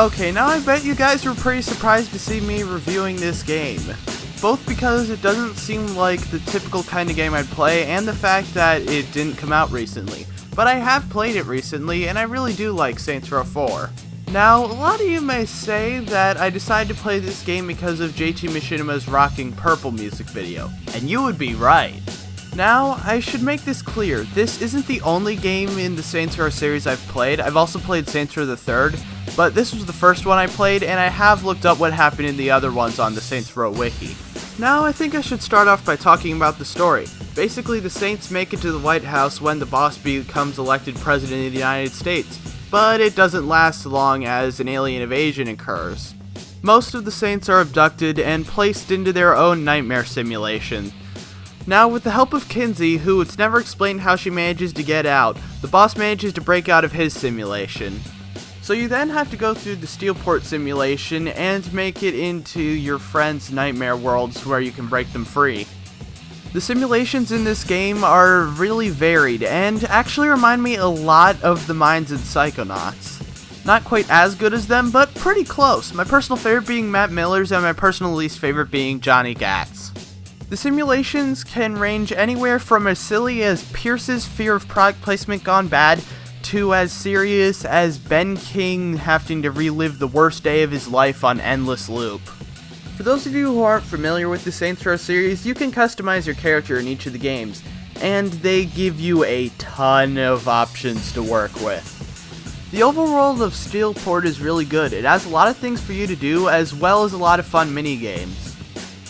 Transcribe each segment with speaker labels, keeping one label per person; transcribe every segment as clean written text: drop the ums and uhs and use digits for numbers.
Speaker 1: Okay, now I bet you guys were pretty surprised to see me reviewing this game. Both because it doesn't seem like the typical kind of game I'd play, and the fact that it didn't come out recently. But I have played it recently, and I really do like Saints Row 4. Now, a lot of you may say that I decided to play this game because of JT Machinima's Rocking Purple music video, and you would be right. Now, I should make this clear, this isn't the only game in the Saints Row series I've played. I've also played Saints Row the Third, but this was the first one I played, and I have looked up what happened in the other ones on the Saints Row wiki. Now, I think I should start off by talking about the story. Basically, the Saints make it to the White House when the boss becomes elected President of the United States, but it doesn't last long as an alien invasion occurs. Most of the Saints are abducted and placed into their own nightmare simulation. Now, with the help of Kinzie, who it's never explained how she manages to get out, the boss manages to break out of his simulation. So you then have to go through the Steelport simulation and make it into your friend's nightmare worlds where you can break them free. The simulations in this game are really varied and actually remind me a lot of the Minds and Psychonauts. Not quite as good as them, but pretty close, my personal favorite being Matt Miller's and my personal least favorite being Johnny Gat's. The simulations can range anywhere from as silly as Pierce's fear of product placement gone bad to as serious as Ben King having to relive the worst day of his life on endless loop. For those of you who aren't familiar with the Saints Row series, you can customize your character in each of the games, and they give you a ton of options to work with. The overworld of Steelport is really good. It has a lot of things for you to do, as well as a lot of fun mini-games.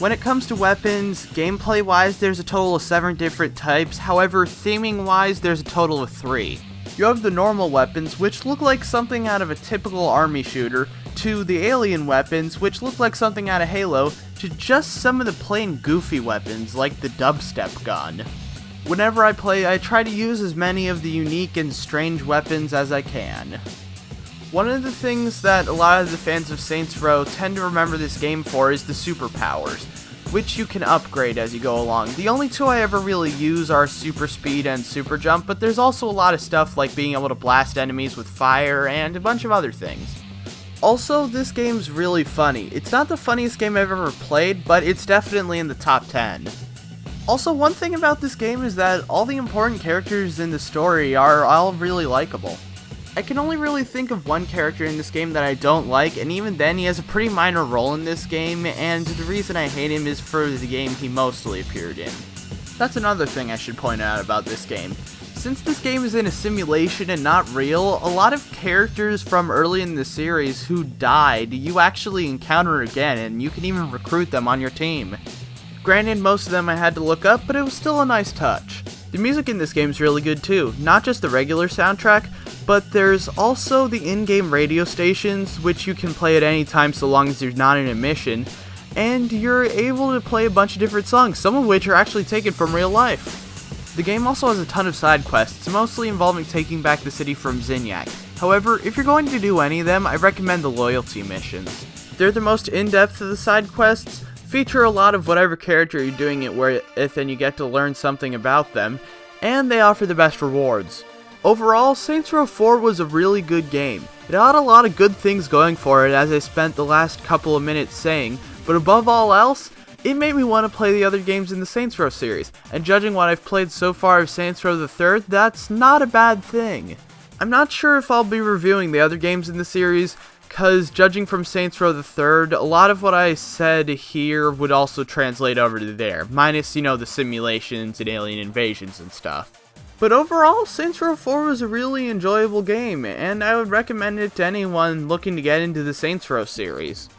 Speaker 1: When it comes to weapons, gameplay-wise there's a total of 7 different types, however theming-wise there's a total of 3. You have the normal weapons, which look like something out of a typical army shooter, to the alien weapons, which look like something out of Halo, to just some of the plain goofy weapons, like the dubstep gun. Whenever I play, I try to use as many of the unique and strange weapons as I can. One of the things that a lot of the fans of Saints Row tend to remember this game for is the superpowers, which you can upgrade as you go along. The only two I ever really use are super speed and super jump, but there's also a lot of stuff like being able to blast enemies with fire and a bunch of other things. Also, this game's really funny. It's not the funniest game I've ever played, but it's definitely in the top 10. Also, one thing about this game is that all the important characters in the story are all really likable. I can only really think of one character in this game that I don't like, and even then he has a pretty minor role in this game, and the reason I hate him is for the game he mostly appeared in. That's another thing I should point out about this game. Since this game is in a simulation and not real, a lot of characters from early in the series who died you actually encounter again, and you can even recruit them on your team. Granted, most of them I had to look up, but it was still a nice touch. The music in this game is really good too, not just the regular soundtrack, but there's also the in-game radio stations, which you can play at any time so long as you're not in a mission, and you're able to play a bunch of different songs, some of which are actually taken from real life. The game also has a ton of side quests, mostly involving taking back the city from Zinyak. However, if you're going to do any of them, I recommend the loyalty missions. They're the most in-depth of the side quests, feature a lot of whatever character you're doing it with, and you get to learn something about them, and they offer the best rewards. Overall, Saints Row 4 was a really good game. It had a lot of good things going for it, as I spent the last couple of minutes saying, but above all else, it made me want to play the other games in the Saints Row series, and judging what I've played so far of Saints Row the Third, that's not a bad thing. I'm not sure if I'll be reviewing the other games in the series, cause judging from Saints Row the Third, a lot of what I said here would also translate over to there, minus, the simulations and alien invasions and stuff. But overall, Saints Row 4 was a really enjoyable game, and I would recommend it to anyone looking to get into the Saints Row series.